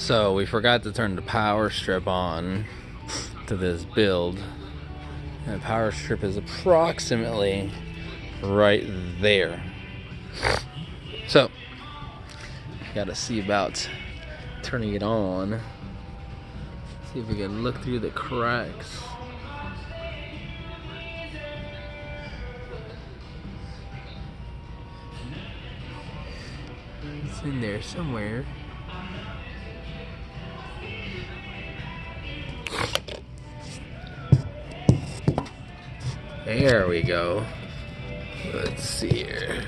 So we forgot to turn the power strip on to this build. And the power strip is approximately right there. So, gotta see about turning it on. See if we can look through the cracks. It's in there somewhere. There we go. Let's see here.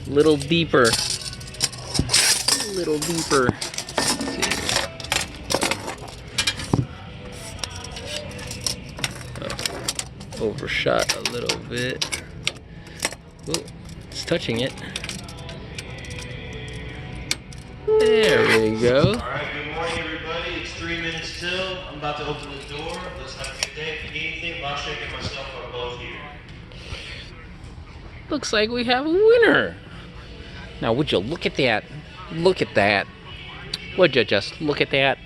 Little deeper. A little deeper. Overshot a little bit. Oh, it's touching it. There we go. Alright, good morning everybody. It's 3 minutes till. I'm about to open the door. Let's have a good day. If you need anything, Boshek and myself are both here. Looks like we have a winner. Now would you look at that? Look at that. Would you just look at that?